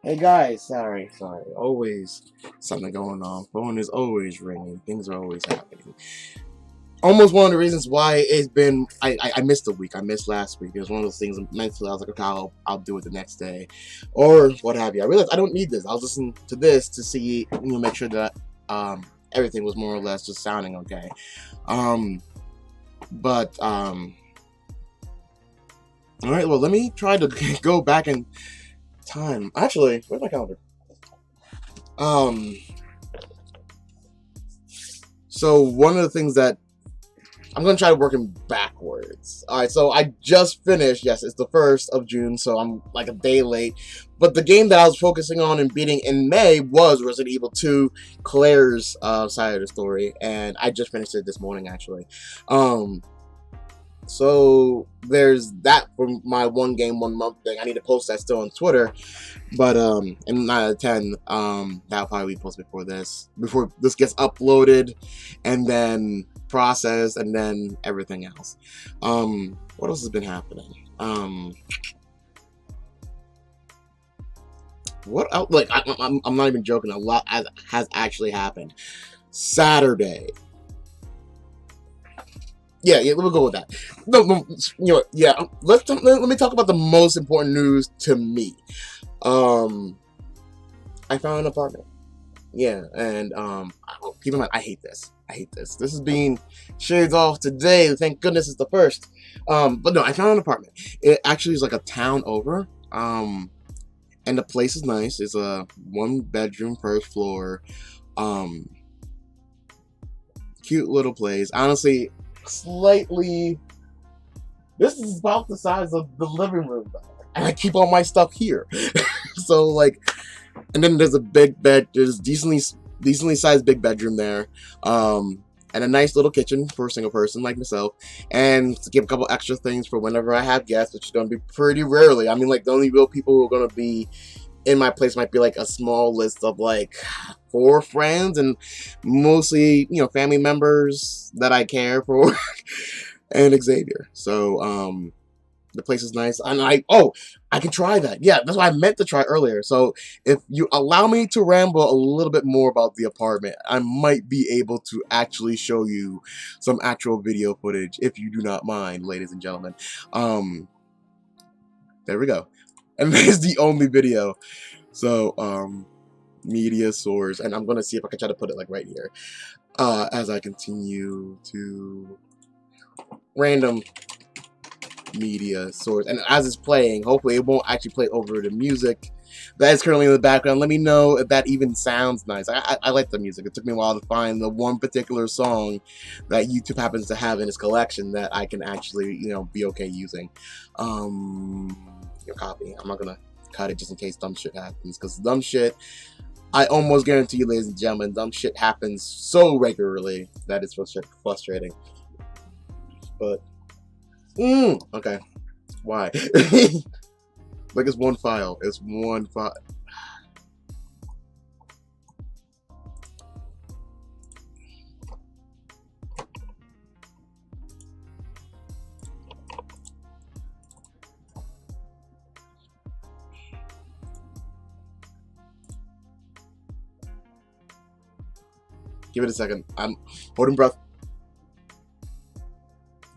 Hey guys, sorry. Always something going on. Phone is always ringing. Things are always happening. Almost one of the reasons why it's been I missed a week. I missed last week. It was one of those things mentally I was like, okay, I'll do it the next day. Or what have you. I realized I don't need this. I'll listen to this to see, make sure that everything was more or less just sounding okay. Um but all right, well let me try to go back in time. Actually, where's my calendar? Um So one of the things that I'm gonna try working backwards. All right, so I just finished. Yes, it's the 1st of June, so I'm like a day late. But the game that I was focusing on and beating in May was Resident Evil 2, Claire's side of the story, and I just finished it this morning actually. Um, so there's that for my 1 game 1 month thing. I need to post that still on Twitter. But and 9 out of 10, that'll probably be posted before this gets uploaded, and then processed, and then everything else. What else has been happening? What else? Like I'm not even joking. A lot has actually happened. Saturday. Yeah, we'll go with that. No, yeah. Let me talk about the most important news to me. I found an apartment. Yeah, and keep in mind, I hate this. This is being shaved off today. Thank goodness it's the 1st. But no, I found an apartment. It actually is like a town over. And the place is nice. It's a 1 bedroom, 1st floor. Cute little place. Honestly, slightly. This is about the size of the living room, and I keep all my stuff here. So like. And then there's a big bed. There's decently sized big bedroom there, and a nice little kitchen for a single person like myself, and to give a couple extra things for whenever I have guests, which is going to be pretty rarely. I mean, like the only real people who are going to be in my place might be like a small list of like 4 friends, and mostly family members that I care for, and Xavier. So the place is nice, and I can try that. Yeah, that's what I meant to try earlier. So if you allow me to ramble a little bit more about the apartment, I might be able to actually show you some actual video footage, if you do not mind, ladies and gentlemen. There we go, and there's the only video. So media source, and I'm gonna see if I can try to put it like right here, as I continue to random media source, and as it's playing, hopefully it won't actually play over the music that is currently in the background. Let me know if that even sounds nice. I like the music. It took me a while to find the one particular song that YouTube happens to have in its collection that I can actually be okay using. Your copy. I'm not gonna cut it just in case dumb shit happens, because dumb shit, I almost guarantee you, ladies and gentlemen, dumb shit happens so regularly that it's frustrating. But okay. Why? Like it's one file. It's one file. Give it a second. I'm holding breath.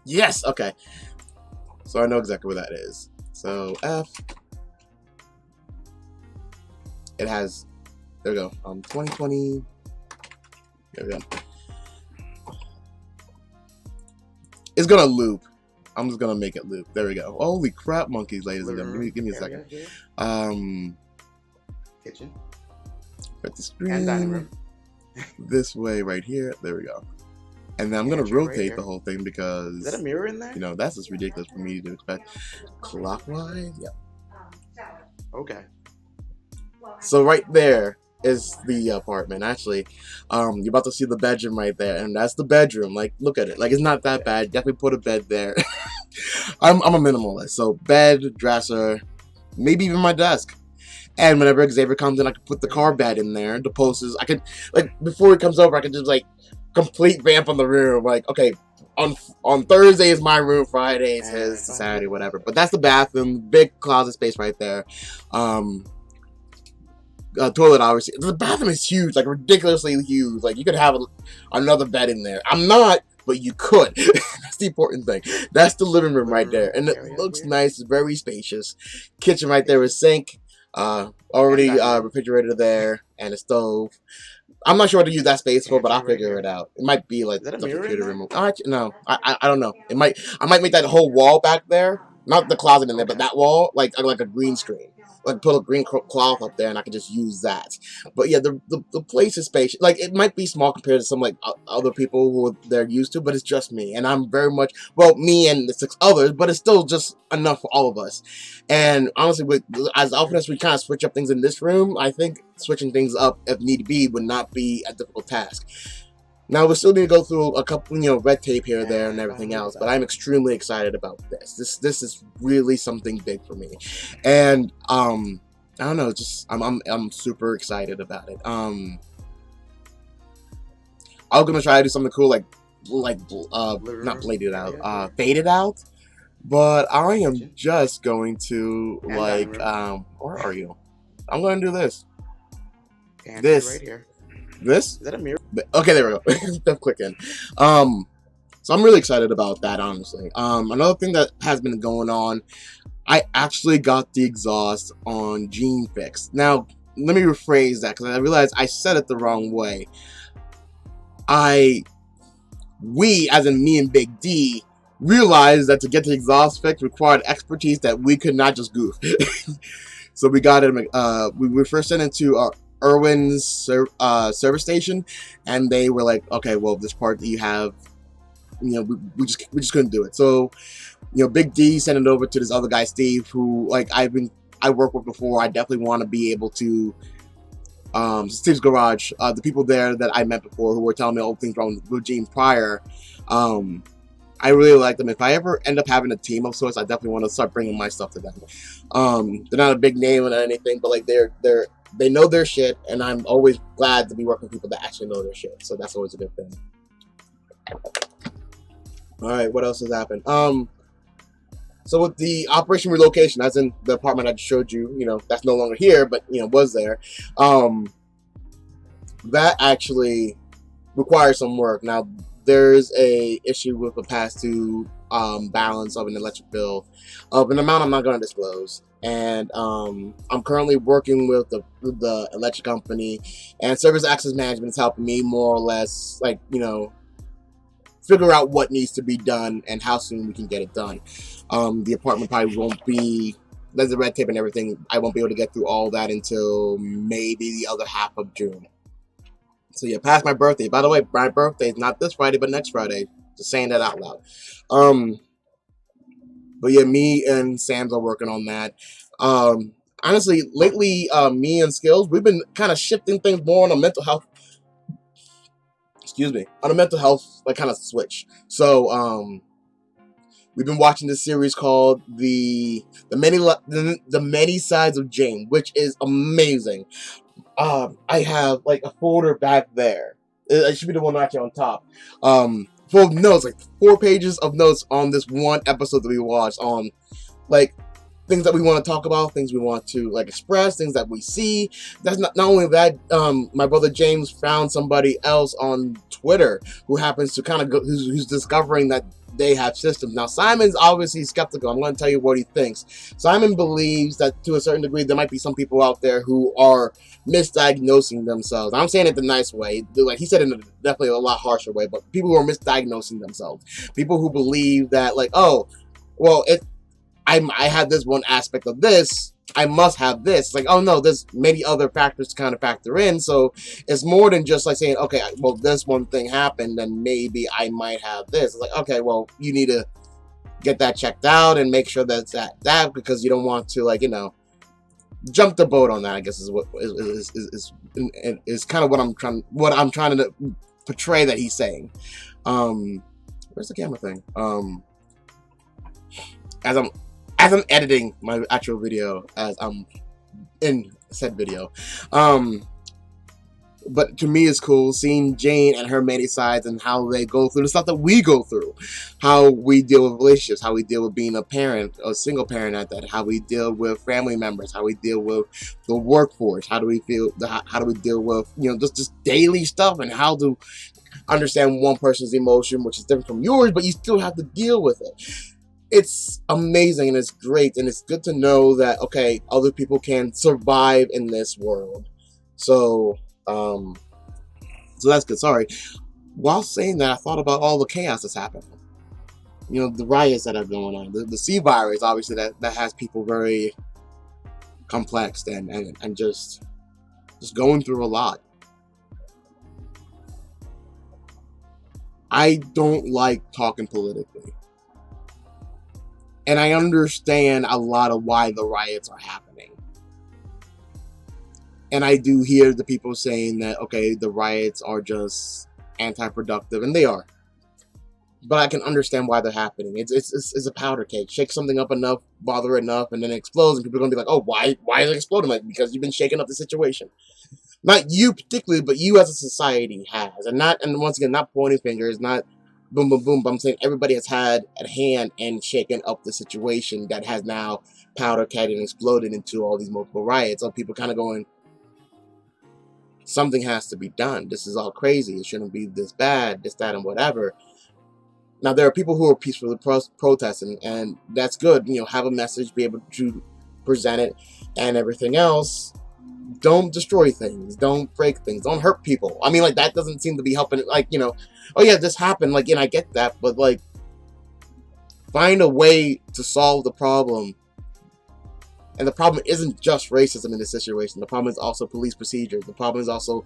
Yes. Okay. So I know exactly where that is. So F. It has. There we go. 2020. There we go. It's gonna loop. I'm just gonna make it loop. There we go. Holy crap, monkeys, ladies and gentlemen. Give me a second. Kitchen. Put the screen And dining room. This way, right here. There we go. And then I'm gonna rotate right the whole thing because is that a mirror in there? That's just ridiculous for me to expect. Clockwise, yeah. Okay. So right there is the apartment. Actually, you're about to see the bedroom right there, and that's the bedroom. Like, look at it. Like, it's not that bad. Definitely put a bed there. I'm a minimalist, so bed, dresser, maybe even my desk. And whenever Xavier comes in, I can put the car bed in there. The posters, I can, like, before he comes over, I can just like complete vamp on the room. Like, okay, on Thursday is my room, Friday is his, Saturday, whatever. But that's the bathroom, big closet space right there. toilet, obviously. The bathroom is huge, like ridiculously huge. Like you could have another bed in there. I'm not, but you could. That's the important thing. That's the living room right there, and it looks nice. It's very spacious. Kitchen right there with sink. Already refrigerator there and a stove. I'm not sure what to use that space for, but I'll figure it out. It might be like the computer room. No, I don't know. I might make that whole wall back there, not the closet in there, but that wall like a green screen. Like put a green cloth up there, and I can just use that. But yeah, the place is spacious. Like it might be small compared to some like other people who they're used to, but it's just me, and I'm very much me and the 6 others, but it's still just enough for all of us. And honestly, as often as we kind of switch up things in this room, I think switching things up if need be would not be a difficult task. Now we still need to go through a couple, red tape here, there, and everything else. But I'm extremely excited about this. This is really something big for me, and I don't know, just I'm super excited about it. I'm gonna try to do something cool, like not bladed out, faded out. But I am just going to where are you? I'm going to do this. This right here. This? Is that a mirror? Okay, there we go. Step click in. So I'm really excited about that, honestly. Another thing that has been going on, I actually got the exhaust on Jeanne fixed. Now, let me rephrase that because I realized I said it the wrong way. We, as in me and Big D, realized that to get the exhaust fixed required expertise that we could not just goof. So we got it. We were first sent into Irwin's service station, and they were like, okay, well, this part that you have, we just couldn't do it. So, Big D sent it over to this other guy, Steve, who I worked with before. I definitely want to be able to. Steve's Garage, the people there that I met before who were telling me all things wrong with Jeanne prior. I really like them. If I ever end up having a team of sorts, I definitely want to start bringing my stuff to them. They're not a big name or anything, but like they know their shit, and I'm always glad to be working with people that actually know their shit. So that's always a good thing. All right, what else has happened? So with the Operation Relocation, as in the apartment I just showed you, that's no longer here, but was there. That actually requires some work. Now, there's a issue with the past due balance of an electric bill of an amount I'm not going to disclose. And I'm currently working with the electric company, and Service Access Management is helping me more or less, figure out what needs to be done and how soon we can get it done. The apartment probably won't be, there's the red tape and everything, I won't be able to get through all that until maybe the other half of June. So yeah, past my birthday. By the way, my birthday is not this Friday, but next Friday. Just saying that out loud. But yeah, me and Sam's are working on that. Honestly, lately, me and Skills, we've been kind of shifting things more on a mental health. On a mental health kind of switch. So we've been watching this series called the Many Sides of Jane, which is amazing. I have a folder back there. It should be the one actually on top. Full of notes, 4 pages of notes on this one episode that we watched on things that we want to talk about, things we want to express, things that we see. That's not only that. My brother James found somebody else on Twitter who happens to kind of who's discovering that they have systems. Now Simon's obviously skeptical. I'm going to tell you what he thinks. Simon believes that to a certain degree there might be some people out there who are misdiagnosing themselves. I'm saying it the nice way. He said it in definitely a lot harsher way, but people who are misdiagnosing themselves. People who believe that I have this one aspect of this, I must have this. Oh no, there's many other factors to kind of factor in. So it's more than just saying, okay, well, this one thing happened, then maybe I might have this. It's okay, well, you need to get that checked out and make sure that's that because you don't want to jump the boat on that. I guess is what is kind of what I'm trying to portray that he's saying. Where's the camera thing? As I'm editing my actual video, as I'm in said video, But to me, it's cool seeing Jane and her many sides and how they go through the stuff that we go through, how we deal with relationships, how we deal with being a parent, a single parent at that, how we deal with family members, how we deal with the workforce, how do we deal with, you know, just daily stuff, and how to understand one person's emotion, which is different from yours, but you still have to deal with it. It's amazing and it's great, and it's good to know that, okay, other people can survive in this world. So that's good. Sorry. While saying that, I thought about all the chaos that's happening. You know, the riots that are going on, the C virus, obviously that has people very complex and just going through a lot. I don't like talking politically, and I understand a lot of why the riots are happening. And I do hear the people saying that, okay, the riots are just anti-productive, and they are. But I can understand why they're happening. It's a powder cake. Shake something up enough, bother enough, and then it explodes, and people are gonna be like, oh, why is it exploding? Like, because you've been shaking up the situation. Not you particularly, but you as a society has. And once again, not pointing fingers, not boom, boom, boom, but I'm saying everybody has had a hand in shaking up the situation that has now powder kegged and exploded into all these multiple riots. So people kind of going, something has to be done. This is all crazy. It shouldn't be this bad, this, that, and whatever. Now, there are people who are peacefully protesting, and that's good. You know, have a message, be able to present it, and everything else. Don't destroy things. Don't break things. Don't hurt people. I mean, like, that doesn't seem to be helping. Like, you know, oh yeah, this happened. Like, you know, I get that, but like, find a way to solve the problem. And the problem isn't just racism in this situation. The problem is also police procedures. The problem is also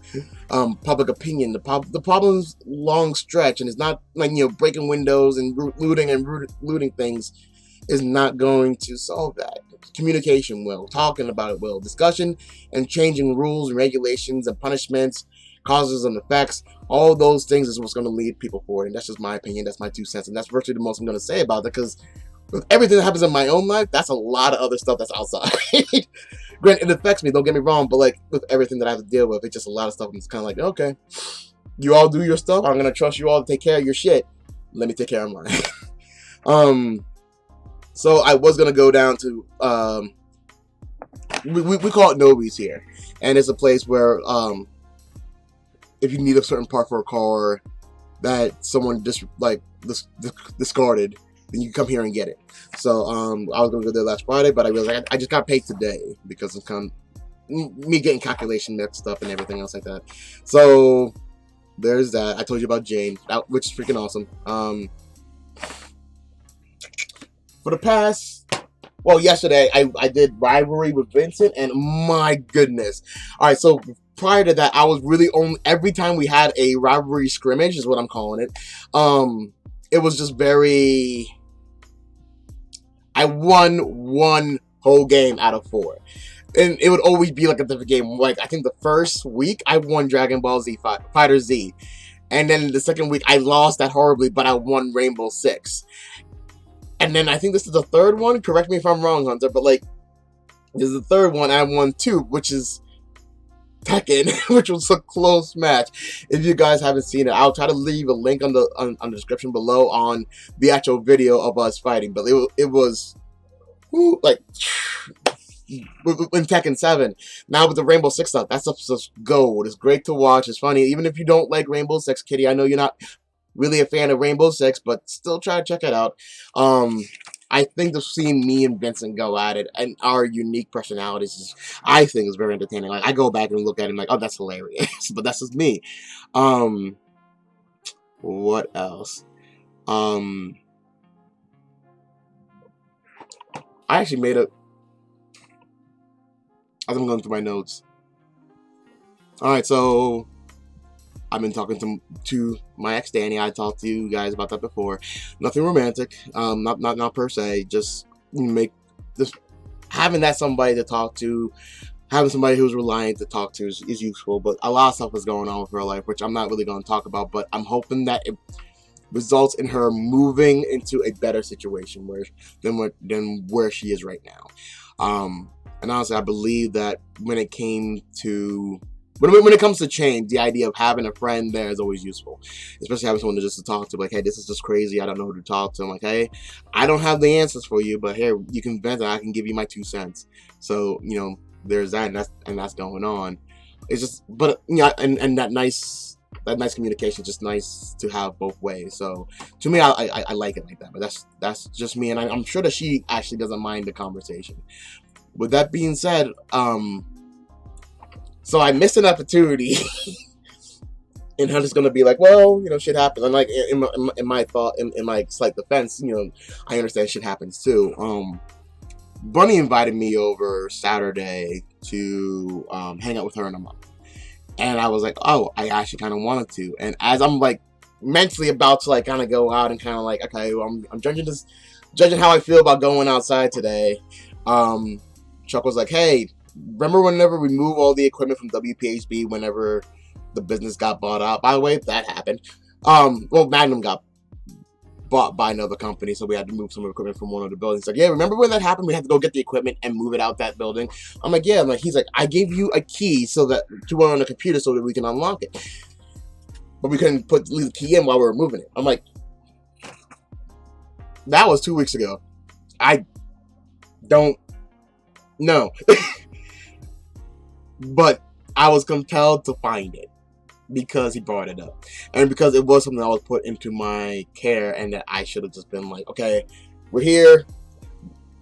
public opinion. The problem's long stretch, and it's not like, you know, breaking windows and looting things is not going to solve that. Communication will, talking about it will, discussion and changing rules and regulations and punishments, causes and effects, all those things is what's going to lead people forward. And that's just my opinion. That's my 2 cents, and that's virtually the most I'm going to say about it, because with everything that happens in my own life, that's a lot of other stuff that's outside. Granted, it affects me, don't get me wrong, but like, with everything that I have to deal with, it's just a lot of stuff. I'm just kind of like, okay, you all do your stuff. I'm going to trust you all to take care of your shit. Let me take care of mine. So I was going to go down to, we call it Nobi's here. And it's a place where, if you need a certain part for a car that someone discarded, then you can come here and get it. So I was gonna go there last Friday, but I realized I just got paid today because of me getting calculation mixed up and everything else like that. So there's that. I told you about Jane, which is freaking awesome. For the past, well, yesterday I did rivalry with Vincent, and my goodness. All right, so prior to that, I was really every time we had a rivalry scrimmage is what I'm calling it. It was just very. I won one whole game out of 4. And it would always be like a different game. Like, I think the first week, I won Dragon Ball Z Fighter Z. And then the second week, I lost that horribly, but I won Rainbow Six. And then I think this is the third one. Correct me if I'm wrong, Hunter. But, like, this is the third one. I won 2, which is Tekken, which was a close match. If you guys haven't seen it, I'll try to leave a link on the description below on the actual video of us fighting. But it was like in Tekken 7. Now with the Rainbow Six stuff, that stuff's just gold. It's great to watch. It's funny, even if you don't like Rainbow Six, Kitty. I know you're not really a fan of Rainbow Six, but still try to check it out. I think just seeing me and Vincent go at it and our unique personalities I think is very entertaining. Like, I go back and look at him like, oh, that's hilarious. But that's just me. What else? I actually made a. As I'm going through my notes. All right, so I've been talking to my ex Dani. I talked to you guys about that before. Nothing romantic, not per se. Just having that somebody to talk to, having somebody who's reliant to talk to is useful. But a lot of stuff is going on with her life, which I'm not really going to talk about. But I'm hoping that it results in her moving into a better situation than where she is right now. And honestly, I believe that when it came to But when it comes to change, the idea of having a friend there is always useful, especially having someone to just to talk to. Like, hey, this is just crazy. I don't know who to talk to. I'm like, hey, I don't have the answers for you, but here you can vent, and I can give you my 2 cents. So there's that, and that's going on. It's just, but and that nice communication is just nice to have both ways. So to me, I like it like that. But that's just me, and I'm sure that she actually doesn't mind the conversation. With that being said, so I missed an opportunity, and her just gonna be like, well, shit happens. And like in my thought, in my slight defense, I understand shit happens too. Bunny invited me over Saturday to hang out with her in a month. And I was like, oh, I actually kind of wanted to. And as I'm like mentally about to like kind of go out and kind of like, okay, well, I'm judging how I feel about going outside today. Chuck was like, hey, remember whenever we moved all the equipment from WPHB whenever the business got bought out? By the way, that happened. Well, Magnum got bought by another company, so we had to move some equipment from one of the buildings. Like, yeah, remember when that happened? We had to go get the equipment and move it out that building. I'm like, yeah. He's like, I gave you a key so that to run on the computer so that we can unlock it, but we couldn't leave the key in while we were moving it. I'm like, that was 2 weeks ago. I don't know, but I was compelled to find it because he brought it up, and because it was something that was put into my care, and that I should have just been like, okay, we're here,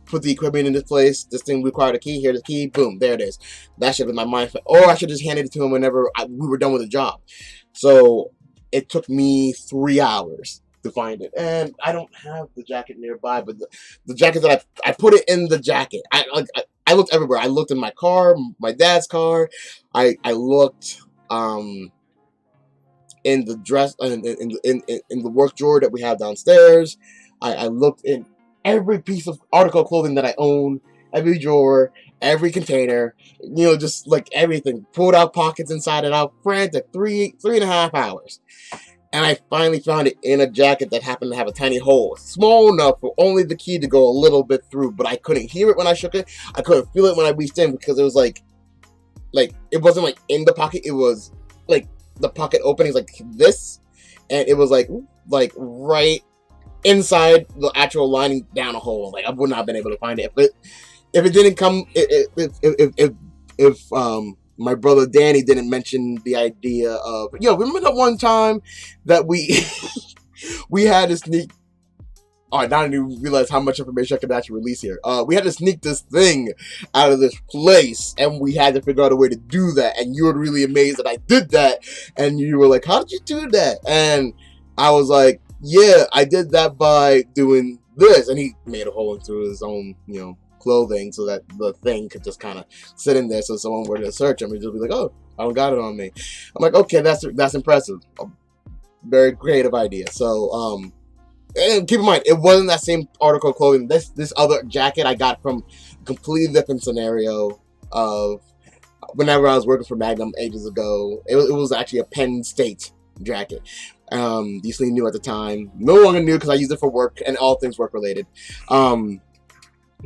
put the equipment in this place, this thing required a key, here's the key, boom, there it is. That should have been my mindset, or I should have just handed it to him whenever we were done with the job. So it took me 3 hours to find it, and I don't have the jacket nearby, but the jacket that I put it in the jacket. I looked everywhere. I looked in my car, my dad's car. I looked in the dress, in the work drawer that we have downstairs. I looked in every piece of article of clothing that I own, every drawer, every container, just like everything. Pulled out pockets inside and out. Frantic, 3.5 hours. And I finally found it in a jacket that happened to have a tiny hole, small enough for only the key to go a little bit through, but I couldn't hear it when I shook it. I couldn't feel it when I reached in, because it was like it wasn't like in the pocket. It was like the pocket opening is like this, and it was like right inside the actual lining down a hole. Like, I would not have been able to find it if it didn't come, if my brother Dani didn't mention the idea of, remember that one time that we we had to sneak. Oh, I didn't realize how much information I could actually release here. We had to sneak this thing out of this place, and we had to figure out a way to do that. And you were really amazed that I did that, and you were like, "How did you do that?" And I was like, "Yeah, I did that by doing this." And he made a hole into his own, clothing, so that the thing could just kind of sit in there. So if someone were to search him, he'd just be like, "Oh, I don't got it on me." I'm like, "Okay, that's impressive. A very creative idea." So, and keep in mind, it wasn't that same article of clothing. This other jacket I got from a completely different scenario of whenever I was working for Magnum ages ago. It was actually a Penn State jacket. Decently new at the time. No longer new because I used it for work and all things work related.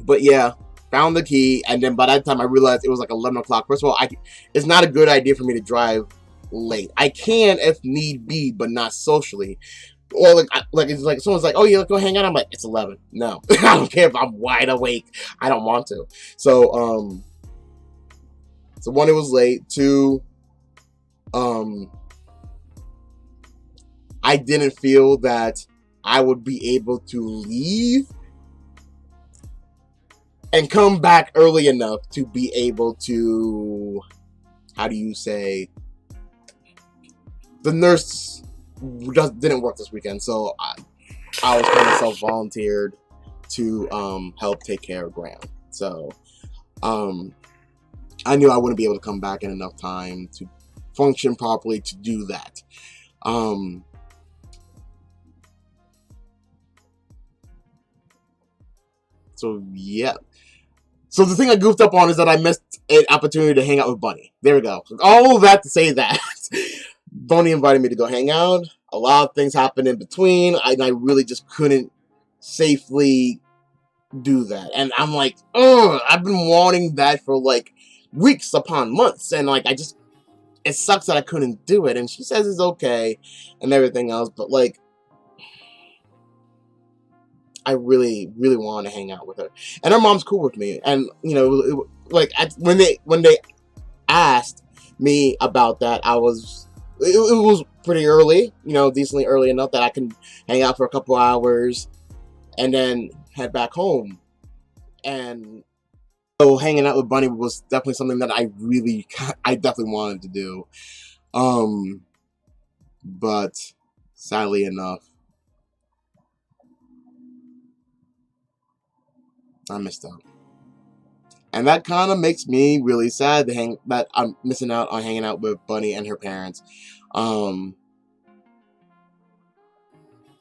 But yeah, found the key, and then by that time I realized it was like 11 o'clock. First of all, it's not a good idea for me to drive late. I can if need be, but not socially. Or it's like someone's like, "Oh yeah, let's go hang out." I'm like, "It's 11. No, I don't care if I'm wide awake. I don't want to." So so one, it was late. Two, I didn't feel that I would be able to leave and come back early enough to be able to, how do you say, the nurse didn't work this weekend, so I was kind of self-volunteered to help take care of Graham. So I knew I wouldn't be able to come back in enough time to function properly to do that. So yeah. So the thing I goofed up on is that I missed an opportunity to hang out with Bunny. There we go. All of that to say that Bunny invited me to go hang out. A lot of things happened in between. I really just couldn't safely do that. And I'm like, ugh, I've been wanting that for like weeks upon months. And like, I just it sucks that I couldn't do it. And she says it's okay and everything else, but like, I really, really want to hang out with her. And her mom's cool with me. And, you know, when they asked me about that, it was pretty early, you know, decently early enough that I can hang out for a couple hours and then head back home. And so hanging out with Bunny was definitely something that I definitely wanted to do. But sadly enough, I missed out. And that kind of makes me really sad that I'm missing out on hanging out with Bunny and her parents.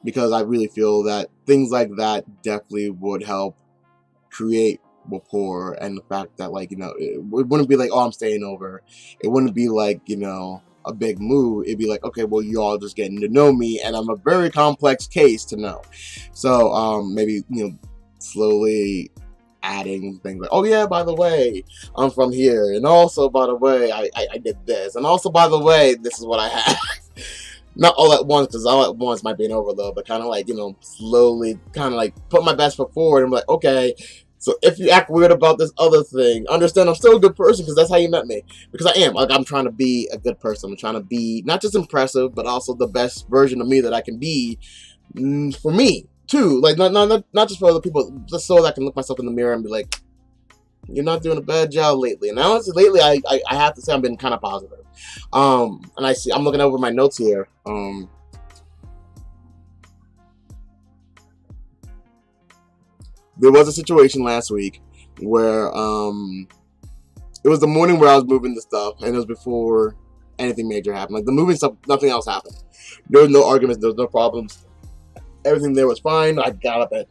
Because I really feel that things like that definitely would help create rapport, and the fact that, like, you know, it wouldn't be like, oh, I'm staying over. It wouldn't be like, you know, a big move. It'd be like, okay, well, you all just getting to know me, and I'm a very complex case to know. So maybe, you know, slowly adding things like, oh yeah, by the way, I'm from here, and also by the way, I did this, and also by the way, this is what I have. Not all at once, because all at once might be an overload, but kind of like, you know, slowly kind of like put my best foot forward and be like, okay, so if you act weird about this other thing, understand I'm still a good person, because that's how you met me. Because I am. Like, I'm trying to be a good person. I'm trying to be not just impressive, but also the best version of me that I can be for me, too. Like, not just for other people, just so that I can look myself in the mirror and be like, you're not doing a bad job lately. And honestly, lately, I have to say I've been kind of positive. And I'm looking over my notes here. There was a situation last week where it was the morning where I was moving the stuff, and it was before anything major happened. Like, the moving stuff, nothing else happened. There was no arguments, there was no problems. Everything there was fine. I got up at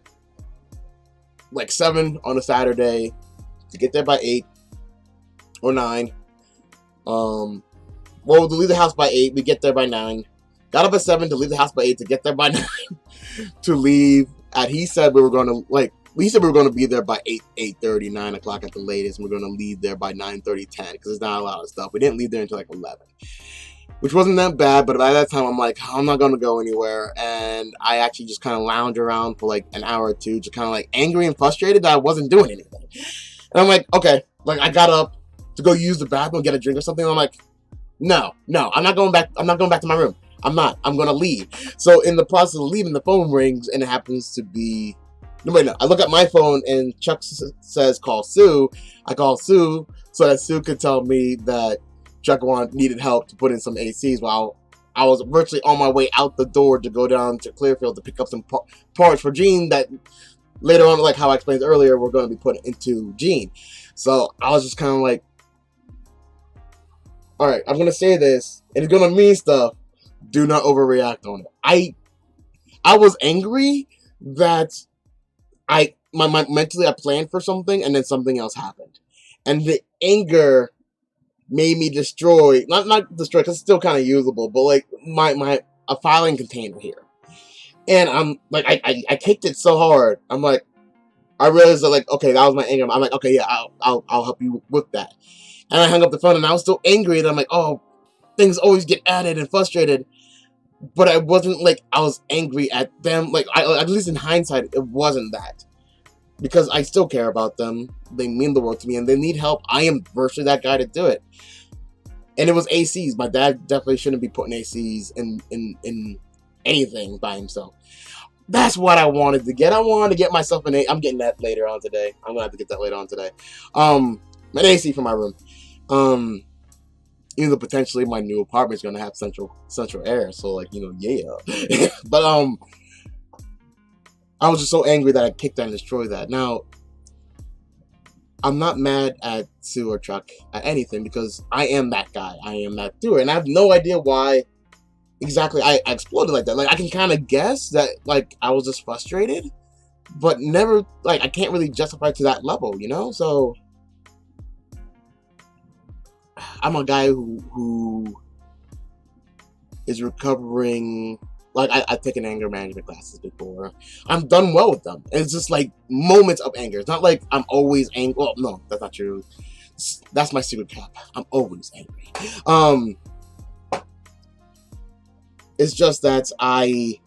like 7 on a Saturday to get there by 8 or 9. Well, to leave the house by 8, we get there by 9. Got up at 7 to leave the house by 8 to get there by 9. To leave at, he said we were going to be there by 8:30, 9 o'clock at the latest, and we're going to leave there by 9:30, 10, because there's not a lot of stuff. We didn't leave there until like 11, which wasn't that bad, but by that time I'm like, I'm not going to go anywhere, and I actually just kind of lounged around for like an hour or two, just kind of like angry and frustrated that I wasn't doing anything. And I'm like, okay, like, I got up to go use the bathroom, get a drink or something. I'm like, no, I'm not going back. I'm not going back to my room. I'm going to leave. So in the process of leaving, the phone rings, and it happens to be, no, I look at my phone, and Chuck says, call Sue. I call Sue so that Sue could tell me that Chuck needed help to put in some ACs while I was virtually on my way out the door to go down to Clearfield to pick up some parts for Jeanne that later on, like how I explained earlier, we're going to be put into Jeanne. So I was just kind of like, all right, I'm going to say this, and it's going to mean stuff. Do not overreact on it. I was angry that mentally I planned for something, and then something else happened. And the anger made me destroy, not destroy, because it's still kind of usable, but like a filing container here. And I'm like, I kicked it so hard. I'm like, I realized that, like, okay, that was my anger. I'm like, okay, yeah, I'll help you with that. And I hung up the phone, and I was still angry. And I'm like, oh, things always get added and frustrated. But I wasn't like, I was angry at them. Like, at least in hindsight, it wasn't that. Because I still care about them. They mean the world to me, and they need help. I am virtually that guy to do it. And it was ACs. My dad definitely shouldn't be putting ACs in anything by himself. That's what I wanted to get. I wanted to get myself an AC. I'm getting that later on today. I'm gonna have to get that later on today. An AC for my room. Even though potentially my new apartment is gonna have central air. So, like, you know, yeah. But I was just so angry that I kicked that and destroyed that. Now, I'm not mad at Sue or Chuck at anything, because I am that guy. I am that doer, and I have no idea why exactly I exploded like that. Like, I can kind of guess that, like, I was just frustrated, but never, like, I can't really justify to that level, you know? So I'm a guy who is recovering. Like, I've taken anger management classes before. I'm done well with them. It's just like moments of anger. It's not like I'm always angry. Well, no, that's not true. That's my secret cap. I'm always angry. It's just that I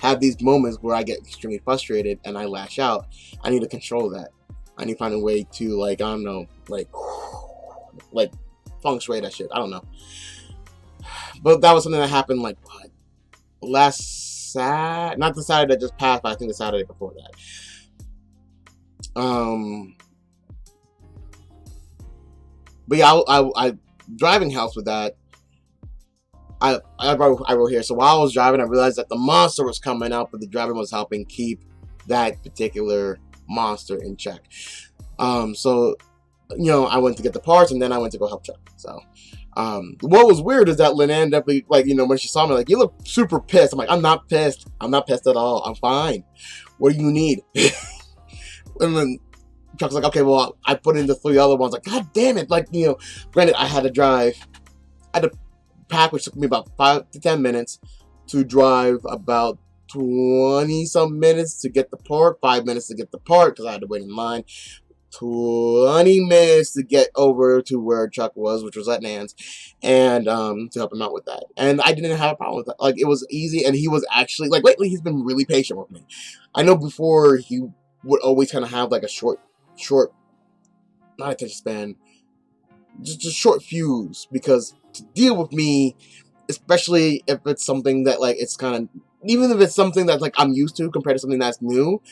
have these moments where I get extremely frustrated and I lash out. I need to control that. I need to find a way to, like, I don't know, like feng shui that shit. I don't know. But that was something that happened, like, what? Not the Saturday that just passed, but I think the Saturday before that. But yeah, I driving helps with that. I wrote here. So while I was driving, I realized that the monster was coming out, but the driver was helping keep that particular monster in check. So, you know, I went to get the parts, and then I went to go help Chuck. So, what was weird is that Lynn ended up, like, you know, when she saw me, like, you look super pissed. I'm like, I'm not pissed. I'm not pissed at all. I'm fine. What do you need? And then Chuck's like, okay, well, I put in the 3 other ones. Like, God damn it. Like, you know, granted, I had to pack, which took me about 5 to 10 minutes to drive, about 20 some minutes to get the part, 5 minutes to get the part because I had to wait in line, 20 minutes to get over to where Chuck was, which was at Nan's, and to help him out with that. And I didn't have a problem with that. Like, it was easy, and he was actually, like, lately he's been really patient with me. I know before he would always kind of have like a short, not attention span, just short fuse, because to deal with me, especially if it's something that, like, it's kind of, even if it's something that, like, I'm used to compared to something that's new,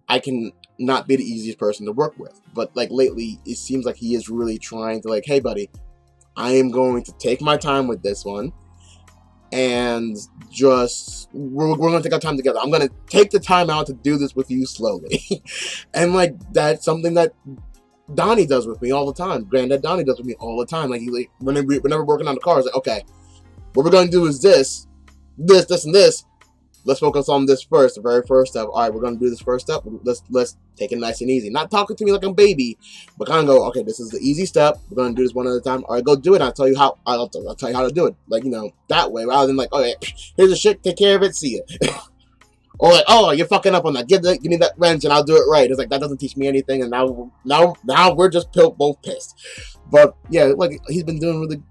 I can not be the easiest person to work with. But, like, lately, it seems like he is really trying to, like, hey, buddy, I am going to take my time with this one, and just, we're going to take our time together. I'm going to take the time out to do this with you slowly. And, like, that's something that Dani does with me all the time. Grandad Dani does with me all the time. Like, whenever we're working on the car, it's like, okay, what we're going to do is this, and this. Let's focus on this first, the very first step. All right, we're going to do this first step. Let's take it nice and easy. Not talking to me like I'm a baby, but kind of go, okay, this is the easy step. We're going to do this one at a time. All right, go do it. I'll tell you how to do it. Like, you know, that way, rather than like, okay, here's the shit, take care of it, see ya. Or like, oh, you're fucking up on that. Give me that wrench and I'll do it right. It's like, that doesn't teach me anything, and now we're just both pissed. But yeah, like, he's been doing really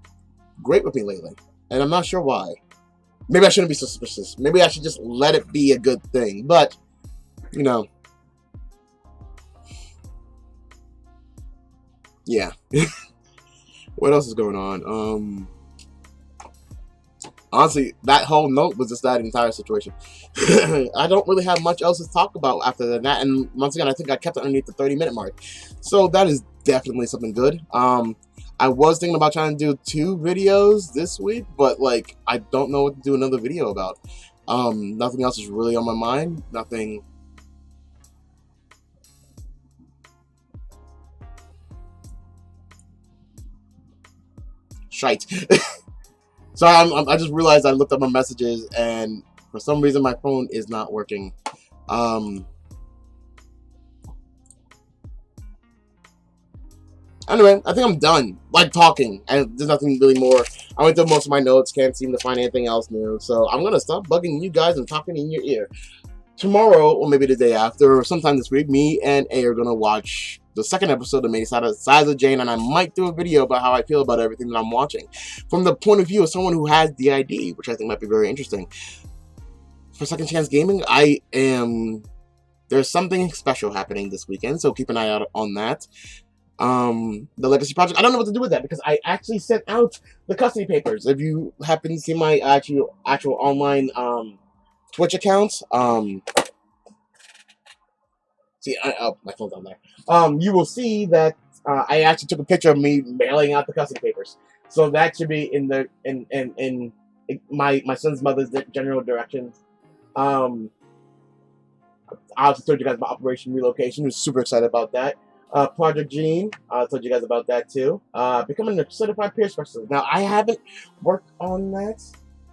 great with me lately, and I'm not sure why. Maybe I shouldn't be suspicious. Maybe I should just let it be a good thing. But, you know, yeah. What else is going on? Honestly, that whole note was just that entire situation. I don't really have much else to talk about after that. And once again, I think I kept it underneath the 30-minute mark. So that is definitely something good. I was thinking about trying to do 2 videos this week, but, like, I don't know what to do another video about. Nothing else is really on my mind. Nothing. Shite. So I just realized I looked up my messages, and for some reason my phone is not working. Anyway, I think I'm done, like, talking, and there's nothing really more. I went through most of my notes, can't seem to find anything else new, so I'm gonna stop bugging you guys and talking in your ear. Tomorrow, or maybe the day after, or sometime this week, me and A are gonna watch the 2nd episode of Size of Jeanne, and I might do a video about how I feel about everything that I'm watching, from the point of view of someone who has the ID, which I think might be very interesting. For Second Chance Gaming, there's something special happening this weekend, so keep an eye out on that. The Legacy Project, I don't know what to do with that, because I actually sent out the custody papers. If you happen to see my actual online Twitch accounts, see, my phone's on there. You will see that I actually took a picture of me mailing out the custody papers. So that should be in my son's mother's general directions. I also told you guys about Operation Relocation. I was super excited about that. Project Jeanne, I told you guys about that too. Becoming a certified peer specialist. Now, I haven't worked on that,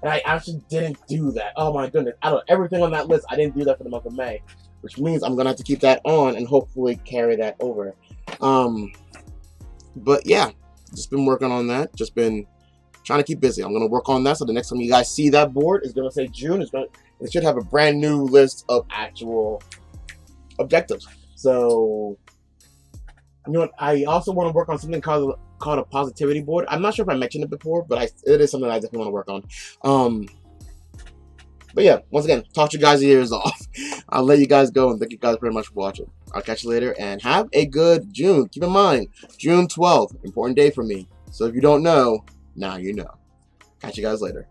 and I actually didn't do that. Oh my goodness. Out of everything on that list, I didn't do that for the month of May, which means I'm going to have to keep that on and hopefully carry that over. But yeah, just been working on that. Just been trying to keep busy. I'm going to work on that, so the next time you guys see that board, it's going to say June. It should have a brand new list of actual objectives. So You know what? I also want to work on something called a positivity board. I'm not sure if I mentioned it before, but it is something I definitely want to work on. But yeah, once again, talk to you guys' ears off. I'll let you guys go, and thank you guys very much for watching. I'll catch you later, and have a good June. Keep in mind, June 12th, important day for me. So if you don't know, now you know. Catch you guys later.